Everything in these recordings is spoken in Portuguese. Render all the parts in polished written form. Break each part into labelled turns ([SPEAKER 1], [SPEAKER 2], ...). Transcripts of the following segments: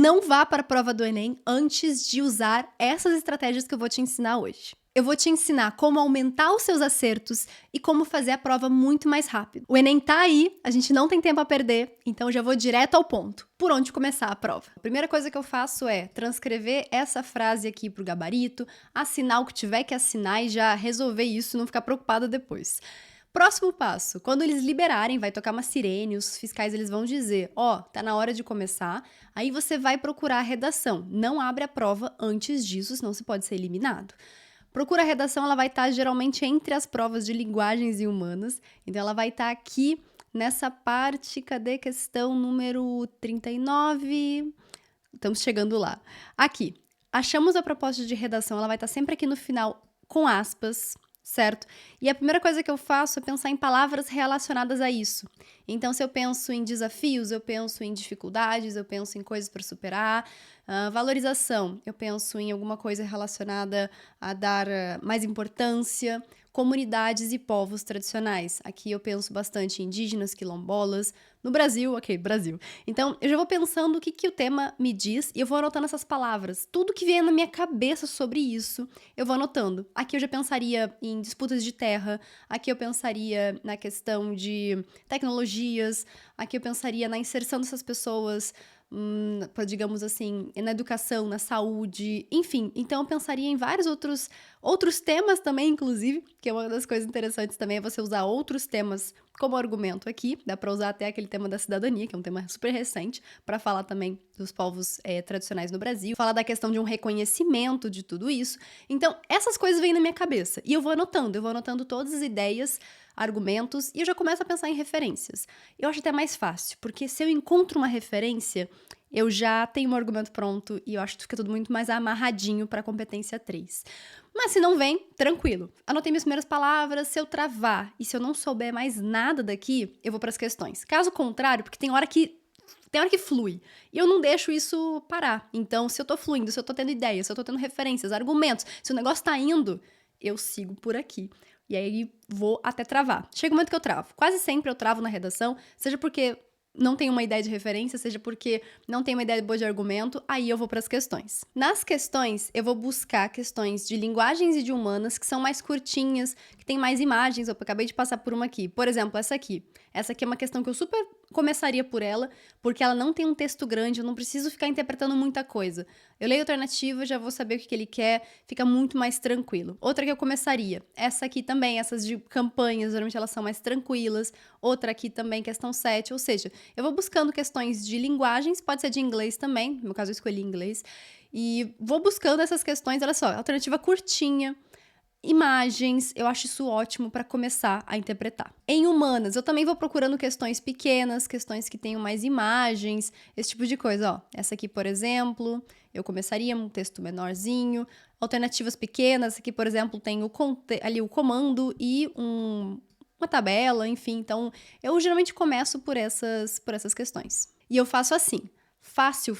[SPEAKER 1] não vá para a prova do Enem antes de usar essas estratégias que eu vou te ensinar hoje. Eu vou te ensinar como aumentar os seus acertos e como fazer a prova muito mais rápido. O Enem tá aí, a gente não tem tempo a perder, então eu já vou direto ao ponto. Por onde começar a prova? A primeira coisa que eu faço é transcrever essa frase aqui pro gabarito, assinar o que tiver que assinar e já resolver isso, não ficar preocupada depois. Próximo passo, quando eles liberarem, vai tocar uma sirene, os fiscais eles vão dizer, tá na hora de começar, aí você vai procurar a redação. Não abre a prova antes disso, senão você pode ser eliminado. Procura a redação, ela vai estar geralmente entre as provas de linguagens e humanas, então ela vai estar aqui nessa parte, cadê questão número 39? Estamos chegando lá. Aqui, achamos a proposta de redação, ela vai estar sempre aqui no final com aspas, certo? E a primeira coisa que eu faço é pensar em palavras relacionadas a isso. Então, se eu penso em desafios, eu penso em dificuldades, eu penso em coisas para superar. Valorização, eu penso em alguma coisa relacionada a dar mais importância. Comunidades e povos tradicionais. Aqui eu penso bastante em indígenas, quilombolas. No Brasil, Brasil. Então, eu já vou pensando o que o tema me diz e eu vou anotando essas palavras. Tudo que vier na minha cabeça sobre isso, eu vou anotando. Aqui eu já pensaria em disputas de terra, aqui eu pensaria na questão de tecnologias, aqui eu pensaria na inserção dessas pessoas, digamos assim, na educação, na saúde, enfim. Então, eu pensaria em vários outros temas também, inclusive, que é uma das coisas interessantes também, é você usar outros temas como argumento aqui. Dá para usar até aquele tema da cidadania, que é um tema super recente, para falar também dos povos tradicionais no Brasil, falar da questão de um reconhecimento de tudo isso. Então, essas coisas vêm na minha cabeça e eu vou anotando todas as ideias, argumentos, e eu já começo a pensar em referências. Eu acho até mais fácil, porque se eu encontro uma referência, eu já tenho um argumento pronto e eu acho que fica tudo muito mais amarradinho para a competência 3. Mas se não vem, tranquilo. Anotei minhas primeiras palavras, se eu travar e se eu não souber mais nada daqui, eu vou para as questões. Caso contrário, porque tem hora que flui. E eu não deixo isso parar. Então, se eu tô fluindo, se eu tô tendo ideias, se eu tô tendo referências, argumentos, se o negócio tá indo, eu sigo por aqui. E aí vou até travar. Chega o momento que eu travo. Quase sempre eu travo na redação, seja porque não tenho uma ideia de referência, seja porque não tenho uma ideia boa de argumento, aí eu vou para as questões. Nas questões, eu vou buscar questões de linguagens e de humanas que são mais curtinhas, que tem mais imagens. Eu acabei de passar por uma aqui. Por exemplo, essa aqui. Essa aqui é uma questão que eu super começaria por ela, porque ela não tem um texto grande, eu não preciso ficar interpretando muita coisa. Eu leio a alternativa, já vou saber o que ele quer, fica muito mais tranquilo. Outra que eu começaria, essa aqui também, essas de campanhas, geralmente elas são mais tranquilas. Outra aqui também, questão 7, ou seja, eu vou buscando questões de linguagens, pode ser de inglês também, no meu caso eu escolhi inglês, e vou buscando essas questões, olha só, alternativa curtinha, imagens, eu acho isso ótimo para começar a interpretar. Em humanas, eu também vou procurando questões pequenas, questões que tenham mais imagens, esse tipo de coisa, ó. Essa aqui, por exemplo, eu começaria um texto menorzinho. Alternativas pequenas, aqui, por exemplo, tem ali o comando e uma tabela, enfim. Então, eu geralmente começo por essas questões. E eu faço assim. Fácil,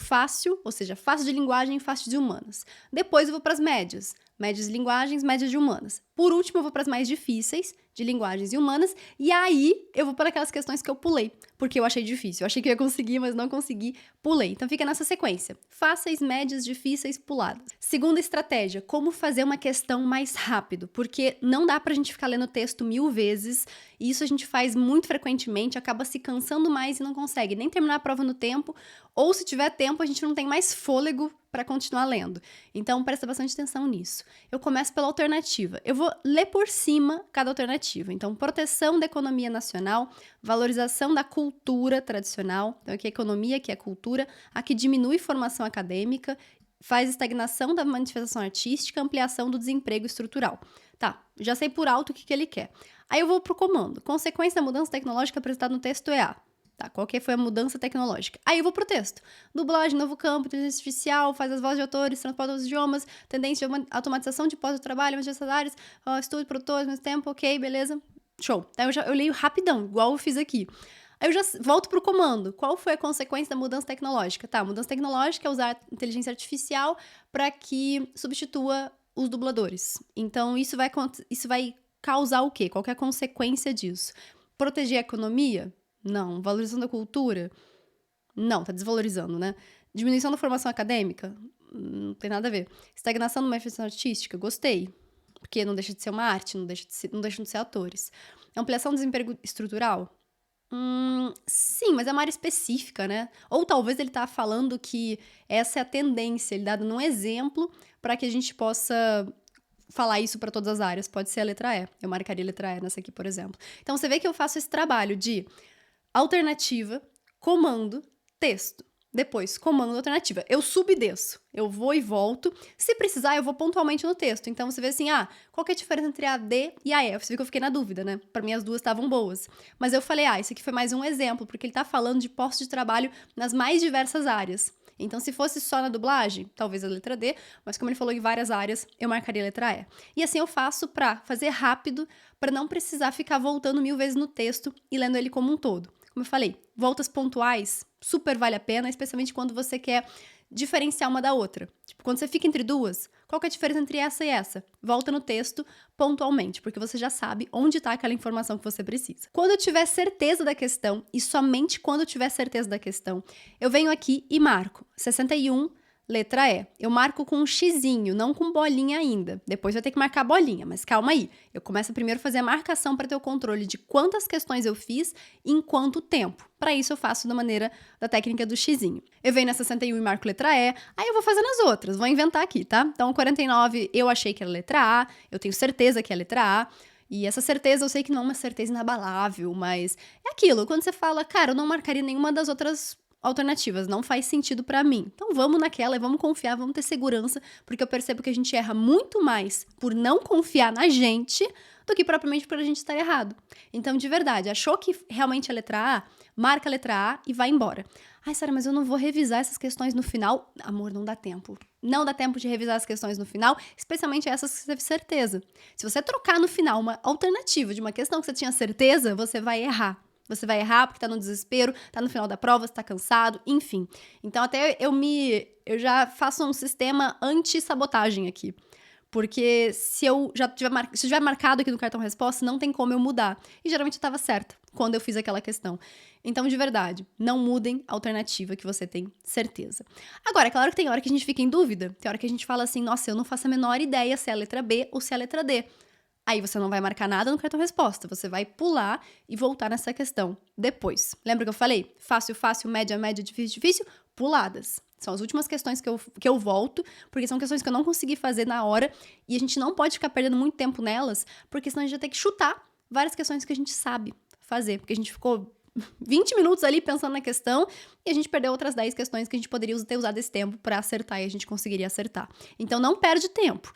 [SPEAKER 1] ou seja, fácil de linguagem, fácil de humanas. Depois eu vou para as médias. Médias de linguagens, médias de humanas. Por último, eu vou para as mais difíceis, de linguagens e humanas, e aí eu vou para aquelas questões que eu pulei, porque eu achei difícil. Eu achei que eu ia conseguir, mas não consegui, pulei. Então fica nessa sequência. Fáceis, médias, difíceis, puladas. Segunda estratégia, como fazer uma questão mais rápido, porque não dá pra gente ficar lendo o texto 1000 vezes, e isso a gente faz muito frequentemente, acaba se cansando mais e não consegue nem terminar a prova no tempo, ou se tiver tempo, a gente não tem mais fôlego para continuar lendo. Então, presta bastante atenção nisso. Eu começo pela alternativa. Eu vou ler por cima cada alternativa. Então, proteção da economia nacional, valorização da cultura tradicional. Então, aqui é economia, aqui é cultura. Aqui diminui formação acadêmica, faz estagnação da manifestação artística, ampliação do desemprego estrutural. Tá, já sei por alto o que ele quer. Aí eu vou pro comando. Consequência da mudança tecnológica apresentada no texto é A. Tá, qual que foi a mudança tecnológica? Aí eu vou pro texto. Dublagem, novo campo, inteligência artificial, faz as vozes de autores, transporta os idiomas, tendência de automatização de pós-trabalho, mais necessários, estudo, produtores, mais tempo, ok, beleza? Show. Aí eu leio rapidão, igual eu fiz aqui. Aí eu já volto pro comando. Qual foi a consequência da mudança tecnológica? Tá, a mudança tecnológica é usar inteligência artificial para que substitua os dubladores. Então, isso vai causar o quê? Qual que é a consequência disso? Proteger a economia? Não. Valorização da cultura? Não, tá desvalorizando, né? Diminuição da formação acadêmica? Não tem nada a ver. Estagnação numa manifestação artística? Gostei. Porque não deixa de ser uma arte, não deixam de ser atores. Ampliação do desemprego estrutural? Sim, mas é uma área específica, né? Ou talvez ele tá falando que essa é a tendência, ele dado num exemplo para que a gente possa falar isso para todas as áreas. Pode ser a letra E. Eu marcaria a letra E nessa aqui, por exemplo. Então, você vê que eu faço esse trabalho de alternativa, comando, texto. Depois, comando, alternativa. Eu subo e desço. Eu vou e volto. Se precisar, eu vou pontualmente no texto. Então, você vê assim, qual que é a diferença entre a D e a E? Você viu que eu fiquei na dúvida, né? Pra mim, as duas estavam boas. Mas eu falei, isso aqui foi mais um exemplo, porque ele tá falando de posto de trabalho nas mais diversas áreas. Então, se fosse só na dublagem, talvez a letra D, mas como ele falou em várias áreas, eu marcaria a letra E. E assim eu faço pra fazer rápido, pra não precisar ficar voltando 1000 vezes no texto e lendo ele como um todo. Como eu falei, voltas pontuais super vale a pena, especialmente quando você quer diferenciar uma da outra. Tipo, quando você fica entre duas, qual que é a diferença entre essa e essa? Volta no texto pontualmente, porque você já sabe onde está aquela informação que você precisa. Quando eu tiver certeza da questão, e somente quando eu tiver certeza da questão, eu venho aqui e marco 61, letra E. Eu marco com um xizinho, não com bolinha ainda. Depois vai ter que marcar bolinha, mas calma aí. Eu começo primeiro a fazer a marcação para ter o controle de quantas questões eu fiz e em quanto tempo. Para isso eu faço da maneira da técnica do xizinho. Eu venho na 61 e marco letra E, aí eu vou fazendo as outras, vou inventar aqui, tá? Então 49 eu achei que era letra A, eu tenho certeza que é letra A. E essa certeza eu sei que não é uma certeza inabalável, mas é aquilo, quando você fala, cara, eu não marcaria nenhuma das outras alternativas, não faz sentido pra mim. Então vamos naquela e vamos confiar, vamos ter segurança, porque eu percebo que a gente erra muito mais por não confiar na gente do que propriamente por a gente estar errado. Então, de verdade, achou que realmente é a letra A? Marca a letra A e vai embora. Ai, Sara, mas eu não vou revisar essas questões no final. Amor, não dá tempo. Não dá tempo de revisar as questões no final, especialmente essas que você teve certeza. Se você trocar no final uma alternativa de uma questão que você tinha certeza, você vai errar. Você vai errar porque tá no desespero, tá no final da prova, você tá cansado, enfim. Então até eu já faço um sistema anti-sabotagem aqui. Porque se eu tiver marcado aqui no cartão resposta, não tem como eu mudar. E geralmente eu tava certa quando eu fiz aquela questão. Então, de verdade, não mudem a alternativa que você tem certeza. Agora, é claro que tem hora que a gente fica em dúvida. Tem hora que a gente fala assim, nossa, eu não faço a menor ideia se é a letra B ou se é a letra D. Aí você não vai marcar nada no cartão resposta, você vai pular e voltar nessa questão depois. Lembra que eu falei? Fácil, fácil, média, média, difícil, difícil? Puladas. São as últimas questões que eu volto, porque são questões que eu não consegui fazer na hora e a gente não pode ficar perdendo muito tempo nelas, porque senão a gente vai ter que chutar várias questões que a gente sabe fazer, porque a gente ficou 20 minutos ali pensando na questão e a gente perdeu outras 10 questões que a gente poderia ter usado esse tempo para acertar e a gente conseguiria acertar. Então não perde tempo.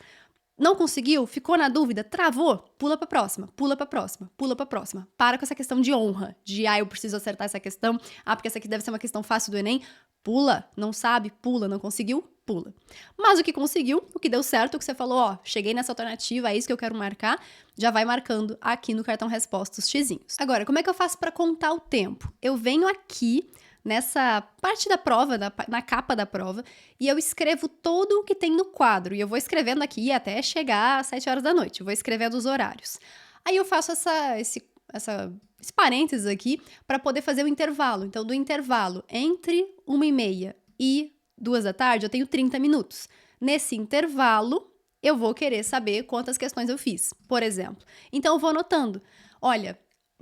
[SPEAKER 1] Não conseguiu? Ficou na dúvida? Travou? Pula pra próxima, pula pra próxima, pula pra próxima. Para com essa questão de honra, de eu preciso acertar essa questão, porque essa aqui deve ser uma questão fácil do Enem. Pula, não sabe, pula, não conseguiu, pula. Mas o que conseguiu, o que deu certo, o que você falou, cheguei nessa alternativa, é isso que eu quero marcar, já vai marcando aqui no cartão resposta os xizinhos. Agora, como é que eu faço pra contar o tempo? Eu venho aqui nessa parte da prova, na capa da prova, e eu escrevo todo o que tem no quadro. E eu vou escrevendo aqui até chegar às 7 horas da noite. Eu vou escrevendo os horários. Aí eu faço esse parênteses aqui para poder fazer o intervalo. Então, do intervalo entre 1h30 e 2 da tarde, eu tenho 30 minutos. Nesse intervalo, eu vou querer saber quantas questões eu fiz, por exemplo. Então, eu vou anotando. Olha,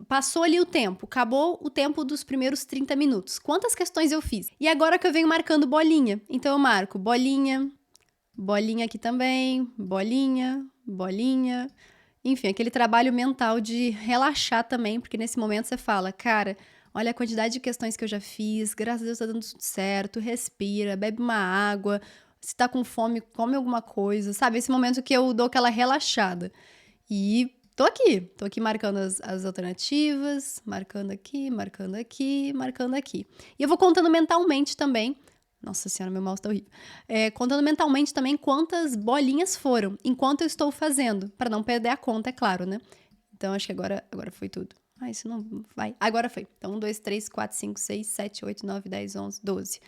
[SPEAKER 1] passou ali o tempo, acabou o tempo dos primeiros 30 minutos. Quantas questões eu fiz? E agora que eu venho marcando bolinha. Então eu marco bolinha, bolinha aqui também, bolinha, bolinha. Enfim, aquele trabalho mental de relaxar também, porque nesse momento você fala, cara, olha a quantidade de questões que eu já fiz, graças a Deus tá dando tudo certo, respira, bebe uma água, se tá com fome, come alguma coisa, sabe? Esse momento que eu dou aquela relaxada. E tô aqui marcando as alternativas, marcando aqui, marcando aqui, marcando aqui. E eu vou contando mentalmente também, nossa senhora, meu mouse tá horrível, contando mentalmente também quantas bolinhas foram, enquanto eu estou fazendo, para não perder a conta, é claro, né? Então, acho que agora foi tudo. Isso não vai. Agora foi. Então, 1, 2, 3, 4, 5, 6, 7, 8, 9, 10, 11, 12.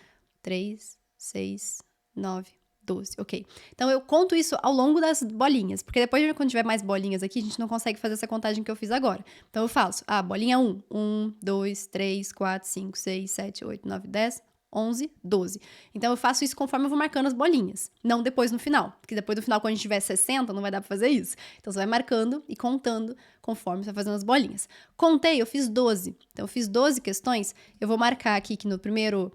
[SPEAKER 1] 3, 6, 9, 12, ok. Então, eu conto isso ao longo das bolinhas, porque depois, quando tiver mais bolinhas aqui, a gente não consegue fazer essa contagem que eu fiz agora. Então, eu faço, bolinha 1, 1, 2, 3, 4, 5, 6, 7, 8, 9, 10, 11, 12. Então, eu faço isso conforme eu vou marcando as bolinhas, não depois no final. Porque depois no final, quando a gente tiver 60, não vai dar pra fazer isso. Então, você vai marcando e contando conforme você vai fazendo as bolinhas. Contei, eu fiz 12. Então, eu fiz 12 questões. Eu vou marcar aqui que no primeiro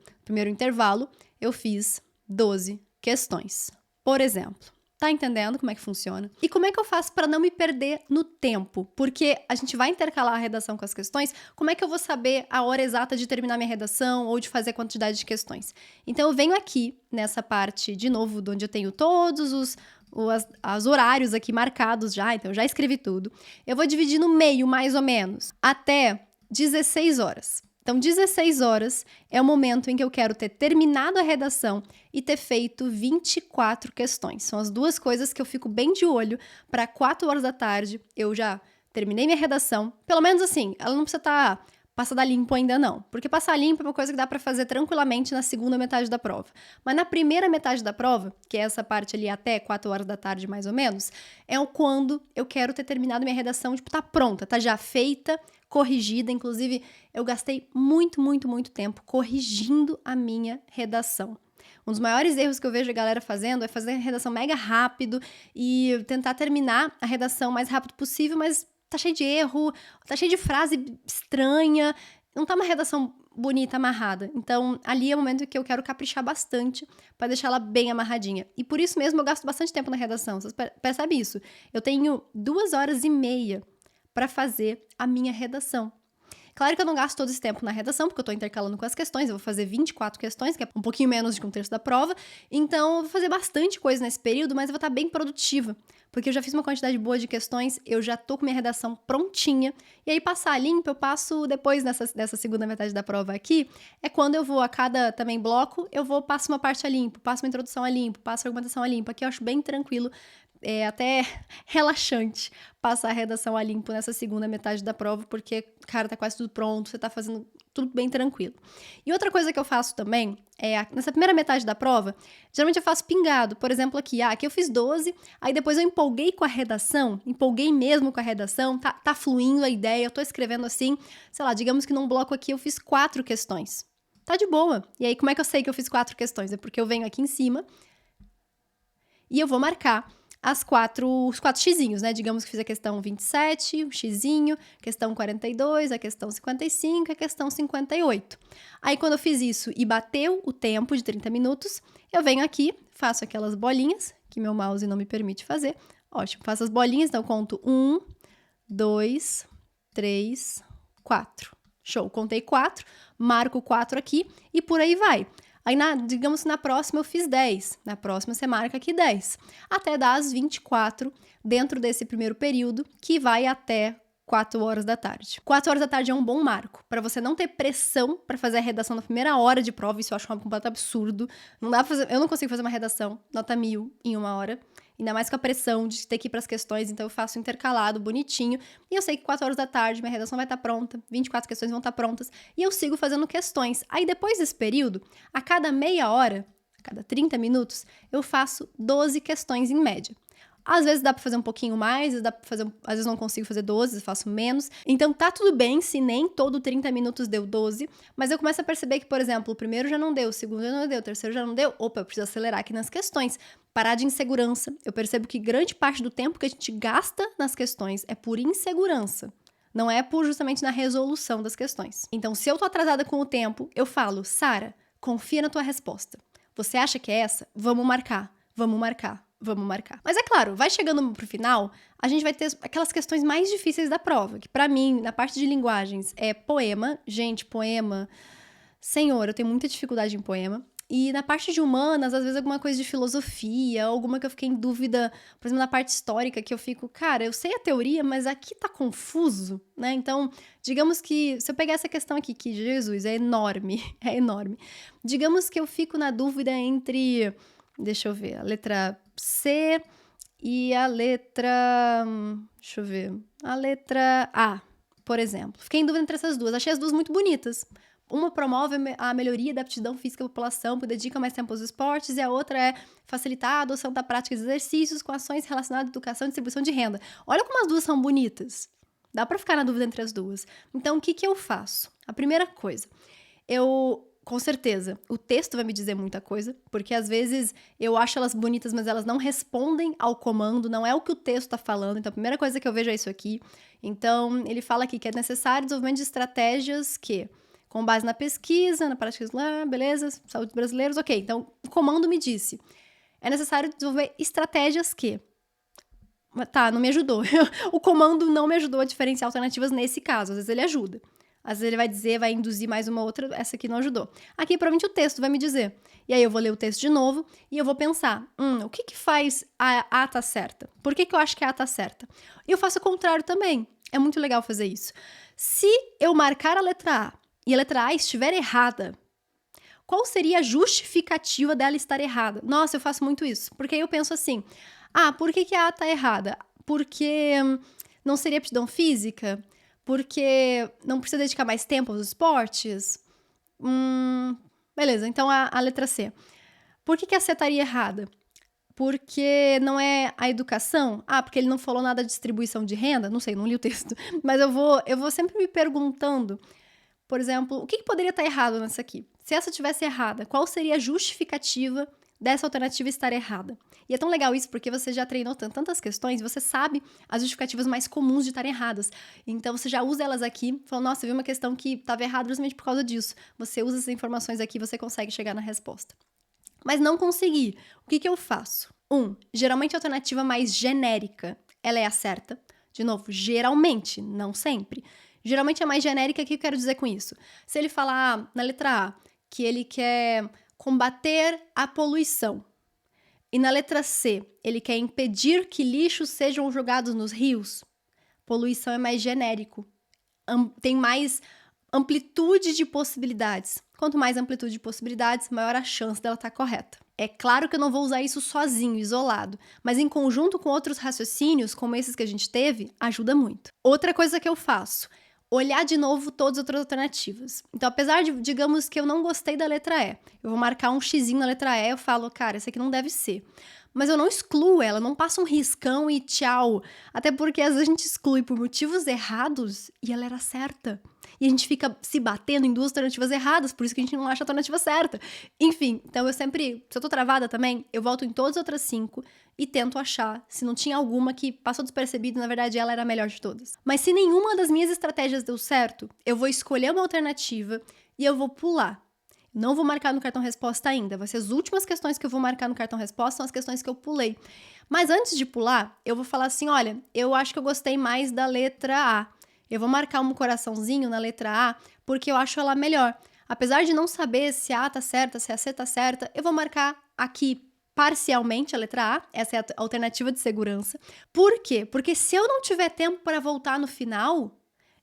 [SPEAKER 1] intervalo, eu fiz 12 questões. Por exemplo, tá entendendo como é que funciona? E como é que eu faço para não me perder no tempo? Porque a gente vai intercalar a redação com as questões, como é que eu vou saber a hora exata de terminar minha redação ou de fazer a quantidade de questões? Então, eu venho aqui, nessa parte, de novo, onde eu tenho todos os horários aqui marcados já, então eu já escrevi tudo. Eu vou dividir no meio, mais ou menos, até 16 horas. Então, 16 horas é o momento em que eu quero ter terminado a redação e ter feito 24 questões. São as duas coisas que eu fico bem de olho para 4 horas da tarde eu já terminei minha redação. Pelo menos assim, ela não precisa estar passada limpo ainda não, porque passar limpo é uma coisa que dá para fazer tranquilamente na segunda metade da prova. Mas na primeira metade da prova, que é essa parte ali até 4 horas da tarde mais ou menos, é o quando eu quero ter terminado minha redação, tipo, tá pronta, tá já feita, corrigida. Inclusive, eu gastei muito tempo corrigindo a minha redação. Um dos maiores erros que eu vejo a galera fazendo é fazer a redação mega rápido e tentar terminar a redação o mais rápido possível, mas tá cheio de erro, tá cheio de frase estranha, não tá uma redação bonita, amarrada. Então, ali é o momento que eu quero caprichar bastante para deixar ela bem amarradinha. E por isso mesmo eu gasto bastante tempo na redação. Vocês percebem isso? Eu tenho 2 horas e meia para fazer a minha redação. Claro que eu não gasto todo esse tempo na redação, porque eu tô intercalando com as questões, eu vou fazer 24 questões, que é um pouquinho menos de que um terço da prova, então eu vou fazer bastante coisa nesse período, mas eu vou estar bem produtiva, porque eu já fiz uma quantidade boa de questões, eu já tô com minha redação prontinha, e aí passar limpo, eu passo depois dessa segunda metade da prova aqui, é quando eu vou a cada também bloco, passo uma parte a limpo, passo uma introdução a limpo, passo a argumentação a limpo, aqui eu acho bem tranquilo, é até relaxante passar a redação a limpo nessa segunda metade da prova, porque, cara, tá quase tudo pronto, você tá fazendo tudo bem tranquilo. E outra coisa que eu faço também, nessa primeira metade da prova, geralmente eu faço pingado. Por exemplo, aqui eu fiz 12, aí depois eu empolguei com a redação, empolguei mesmo com a redação, tá fluindo a ideia, eu tô escrevendo assim, sei lá, digamos que num bloco aqui eu fiz 4 questões. Tá de boa. E aí, como é que eu sei que eu fiz 4 questões? É porque eu venho aqui em cima e eu vou marcar os 4 xizinhos, né? Digamos que fiz a questão 27, o xizinho, questão 42, a questão 55 e a questão 58. Aí, quando eu fiz isso e bateu o tempo de 30 minutos, eu venho aqui, faço aquelas bolinhas, que meu mouse não me permite fazer. Ótimo, faço as bolinhas, então eu conto 1, 2, 3, 4. Show, contei 4, marco 4 aqui e por aí vai. Aí, digamos que na próxima eu fiz 10. Na próxima você marca aqui 10. Até dar as 24 dentro desse primeiro período, que vai até 4 horas da tarde. 4 horas da tarde é um bom marco, para você não ter pressão para fazer a redação na primeira hora de prova. Isso eu acho um completo absurdo. Não dá pra fazer, eu não consigo fazer uma redação nota 1000 em 1 hora. Ainda mais com a pressão de ter que ir para as questões, então eu faço intercalado, bonitinho. E eu sei que 4 horas da tarde minha redação vai estar pronta, 24 questões vão estar prontas, e eu sigo fazendo questões. Aí depois desse período, a cada meia hora, a cada 30 minutos, eu faço 12 questões em média. Às vezes dá pra fazer um pouquinho mais, às vezes não consigo fazer 12, eu faço menos. Então tá tudo bem se nem todo 30 minutos deu 12, mas eu começo a perceber que, por exemplo, o primeiro já não deu, o segundo já não deu, o terceiro já não deu. Opa, eu preciso acelerar aqui nas questões. Parar de insegurança. Eu percebo que grande parte do tempo que a gente gasta nas questões é por insegurança. Não é por justamente na resolução das questões. Então, se eu tô atrasada com o tempo, eu falo, Sara, confia na tua resposta. Você acha que é essa? Vamos marcar, vamos marcar. Vamos marcar. Mas é claro, vai chegando pro final, a gente vai ter aquelas questões mais difíceis da prova, que pra mim, na parte de linguagens, é poema. Gente, poema... Senhor, eu tenho muita dificuldade em poema. E na parte de humanas, às vezes alguma coisa de filosofia, alguma que eu fiquei em dúvida, por exemplo, na parte histórica, que eu fico, cara, eu sei a teoria, mas aqui tá confuso, né? Então, digamos que, se eu pegar essa questão aqui, que Jesus é enorme, é enorme. Digamos que eu fico na dúvida entre, deixa eu ver, a letra C e a letra, deixa eu ver, a letra A, por exemplo. Fiquei em dúvida entre essas duas, achei as duas muito bonitas. Uma promove a melhoria da aptidão física da população, dedica mais tempo aos esportes, e a outra é facilitar a adoção da prática de exercícios com ações relacionadas à educação e distribuição de renda. Olha como as duas são bonitas. Dá pra ficar na dúvida entre as duas. Então, o que eu faço? A primeira coisa, eu com certeza, o texto vai me dizer muita coisa, porque às vezes eu acho elas bonitas, mas elas não respondem ao comando, não é o que o texto tá falando. Então, a primeira coisa que eu vejo é isso aqui. Então, ele fala aqui que é necessário desenvolvimento de estratégias que, com base na pesquisa, na prática, beleza, saúde dos brasileiros, ok. Então, o comando me disse, é necessário desenvolver estratégias que... Tá, não me ajudou. O comando não me ajudou a diferenciar alternativas nesse caso. Às vezes ele ajuda. Às vezes ele vai dizer, vai induzir mais uma outra, essa aqui não ajudou. Aqui, provavelmente, o texto vai me dizer. E aí eu vou ler o texto de novo e eu vou pensar, o que que faz a A tá certa? Por que que eu acho que a A tá certa? E eu faço o contrário também. É muito legal fazer isso. Se eu marcar a letra A e a letra A estiver errada, qual seria a justificativa dela estar errada? Nossa, eu faço muito isso. Porque aí eu penso assim, por que que a A tá errada? Porque não seria aptidão física? Porque não precisa dedicar mais tempo aos esportes? Beleza, então a letra C. Por que que a C estaria errada? Porque não é a educação? Porque ele não falou nada de distribuição de renda? Não sei, não li o texto. Mas eu vou sempre me perguntando, por exemplo, o que que poderia estar errado nessa aqui? Se essa tivesse errada, qual seria a justificativa dessa alternativa estar errada? E é tão legal isso porque você já treinou tantas questões, você sabe as justificativas mais comuns de estarem erradas. Então você já usa elas aqui, falando, nossa, eu vi uma questão que estava errada justamente por causa disso. Você usa essas informações aqui e você consegue chegar na resposta. Mas não conseguir, o que que eu faço? Geralmente a alternativa mais genérica, ela é a certa. De novo, geralmente, não sempre. Geralmente a mais genérica, o que eu quero dizer com isso? Se ele falar na letra A que ele quer combater a poluição, e na letra C, ele quer impedir que lixos sejam jogados nos rios. Poluição é mais genérico. Tem mais amplitude de possibilidades. Quanto mais amplitude de possibilidades, maior a chance dela estar correta. É claro que eu não vou usar isso sozinho, isolado, mas em conjunto com outros raciocínios, como esses que a gente teve, ajuda muito. Outra coisa que eu faço, olhar de novo todas as outras alternativas. Então, apesar de, digamos que eu não gostei da letra E, eu vou marcar um xizinho na letra E, eu falo, cara, essa aqui não deve ser. Mas eu não excluo ela, não passo um riscão e tchau. Até porque às vezes a gente exclui por motivos errados e ela era certa. E a gente fica se batendo em duas alternativas erradas, por isso que a gente não acha a alternativa certa. Enfim, então eu sempre, se eu tô travada também, eu volto em todas as outras 5 e tento achar se não tinha alguma que passou despercebido, na verdade ela era a melhor de todas. Mas se nenhuma das minhas estratégias deu certo, eu vou escolher uma alternativa e eu vou pular. Não vou marcar no cartão resposta ainda. Vai ser as últimas questões que eu vou marcar no cartão resposta, são as questões que eu pulei. Mas antes de pular, eu vou falar assim, olha, eu acho que eu gostei mais da letra A. Eu vou marcar um coraçãozinho na letra A, porque eu acho ela melhor. Apesar de não saber se a A tá certa, se a C tá certa, eu vou marcar aqui parcialmente a letra A. Essa é a alternativa de segurança. Por quê? Porque se eu não tiver tempo para voltar no final,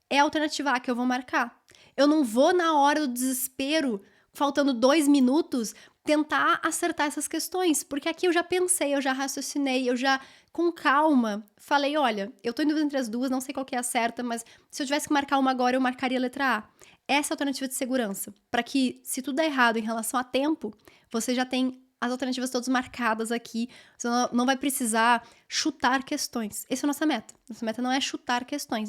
[SPEAKER 1] é a alternativa A que eu vou marcar. Eu não vou, na hora do desespero, faltando 2 minutos, tentar acertar essas questões, porque aqui eu já pensei, eu já raciocinei, eu já, com calma, falei, olha, eu tô em dúvida entre as duas, não sei qual que é a certa, mas se eu tivesse que marcar uma agora, eu marcaria a letra A. Essa é a alternativa de segurança, para que, se tudo der errado em relação a tempo, você já tem as alternativas todas marcadas aqui, você não vai precisar chutar questões. Essa é a nossa meta. Nossa meta não é chutar questões,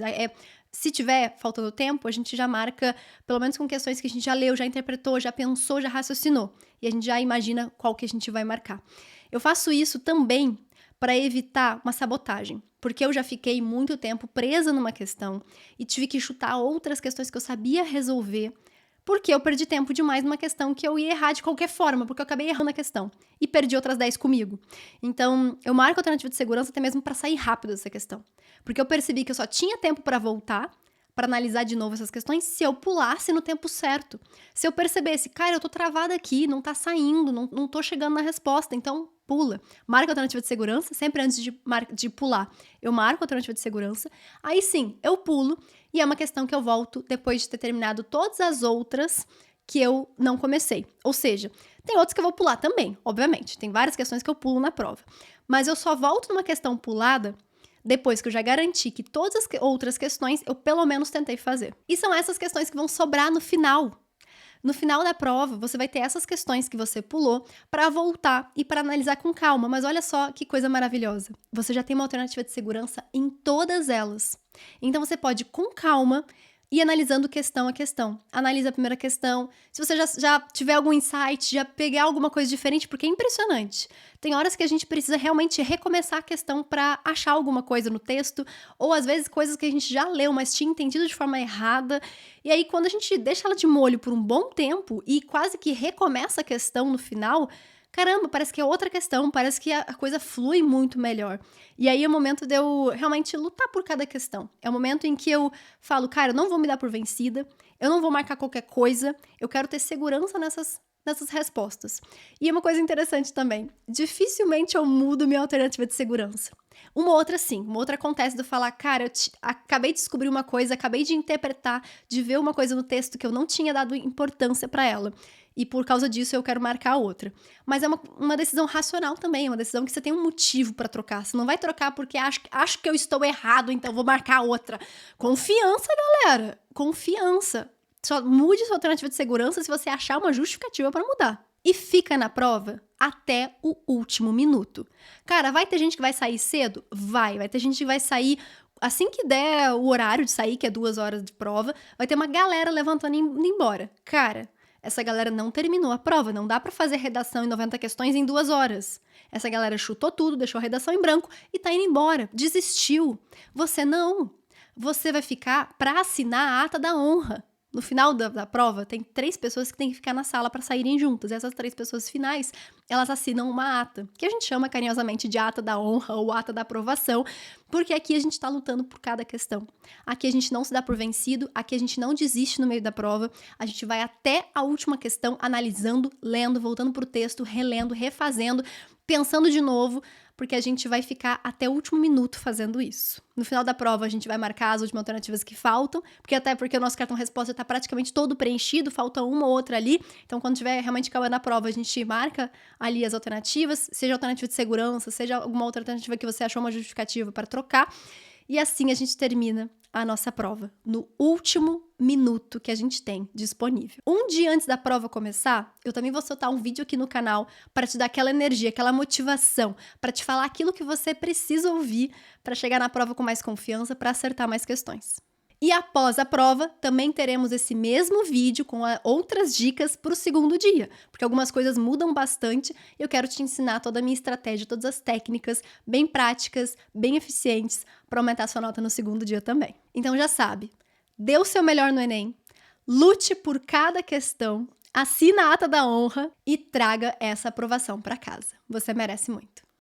[SPEAKER 1] se tiver faltando tempo, a gente já marca, pelo menos com questões que a gente já leu, já interpretou, já pensou, já raciocinou. E a gente já imagina qual que a gente vai marcar. Eu faço isso também para evitar uma sabotagem, porque eu já fiquei muito tempo presa numa questão e tive que chutar outras questões que eu sabia resolver, porque eu perdi tempo demais numa questão que eu ia errar de qualquer forma, porque eu acabei errando a questão e perdi outras 10 comigo. Então, eu marco a alternativa de segurança até mesmo para sair rápido dessa questão. Porque eu percebi que eu só tinha tempo para voltar, para analisar de novo essas questões, se eu pulasse no tempo certo. Se eu percebesse, cara, eu tô travada aqui, não tá saindo, não tô chegando na resposta, então pula. Marca a alternativa de segurança, sempre antes de pular, eu marco a alternativa de segurança, aí sim, eu pulo, e é uma questão que eu volto depois de ter terminado todas as outras que eu não comecei. Ou seja, tem outras que eu vou pular também, obviamente, tem várias questões que eu pulo na prova, mas eu só volto numa questão pulada depois que eu já garanti que todas as outras questões eu pelo menos tentei fazer. E são essas questões que vão sobrar no final. No final da prova, você vai ter essas questões que você pulou para voltar e para analisar com calma. Mas olha só que coisa maravilhosa. Você já tem uma alternativa de segurança em todas elas. Então você pode, com calma, e analisando questão a questão. Analisa a primeira questão. Se você já tiver algum insight, já pegar alguma coisa diferente, porque é impressionante. Tem horas que a gente precisa realmente recomeçar a questão para achar alguma coisa no texto, ou às vezes coisas que a gente já leu, mas tinha entendido de forma errada. E aí, quando a gente deixa ela de molho por um bom tempo e quase que recomeça a questão no final, caramba, parece que é outra questão, parece que a coisa flui muito melhor. E aí é o momento de eu realmente lutar por cada questão. É o momento em que eu falo, cara, eu não vou me dar por vencida, eu não vou marcar qualquer coisa, eu quero ter segurança nessas respostas. E é uma coisa interessante também, dificilmente eu mudo minha alternativa de segurança. Uma outra sim, uma outra acontece de eu falar, cara, acabei de descobrir uma coisa, acabei de interpretar, de ver uma coisa no texto que eu não tinha dado importância para ela. E por causa disso eu quero marcar outra. Mas é uma decisão racional também, é uma decisão que você tem um motivo para trocar. Você não vai trocar porque acho que eu estou errado, então vou marcar outra. Confiança, galera! Confiança. Só mude sua alternativa de segurança se você achar uma justificativa para mudar. E fica na prova até o último minuto. Cara, vai ter gente que vai sair cedo? Vai ter gente que vai sair assim que der o horário de sair, que é 2 horas de prova, vai ter uma galera levantando e indo embora. Cara, essa galera não terminou a prova, não dá pra fazer redação em 90 questões em 2 horas. Essa galera chutou tudo, deixou a redação em branco e tá indo embora, desistiu. Você não. Você vai ficar pra assinar a ata da honra. No final da prova, tem 3 pessoas que têm que ficar na sala para saírem juntas. Essas 3 pessoas finais, elas assinam uma ata, que a gente chama carinhosamente de ata da honra ou ata da aprovação, porque aqui a gente tá lutando por cada questão. Aqui a gente não se dá por vencido, aqui a gente não desiste no meio da prova, a gente vai até a última questão, analisando, lendo, voltando pro texto, relendo, refazendo, pensando de novo, porque a gente vai ficar até o último minuto fazendo isso. No final da prova, a gente vai marcar as últimas alternativas que faltam, porque o nosso cartão resposta está praticamente todo preenchido, falta uma ou outra ali. Então, quando tiver realmente acabando a prova, a gente marca ali as alternativas, seja alternativa de segurança, seja alguma outra alternativa que você achou uma justificativa para trocar. E assim a gente termina a nossa prova, no último minuto que a gente tem disponível. Um dia antes da prova começar, eu também vou soltar um vídeo aqui no canal para te dar aquela energia, aquela motivação, para te falar aquilo que você precisa ouvir para chegar na prova com mais confiança, para acertar mais questões. E após a prova, também teremos esse mesmo vídeo com outras dicas para o segundo dia, porque algumas coisas mudam bastante e eu quero te ensinar toda a minha estratégia, todas as técnicas bem práticas, bem eficientes para aumentar a sua nota no segundo dia também. Então já sabe, dê o seu melhor no Enem, lute por cada questão, assina a ata da honra e traga essa aprovação para casa. Você merece muito.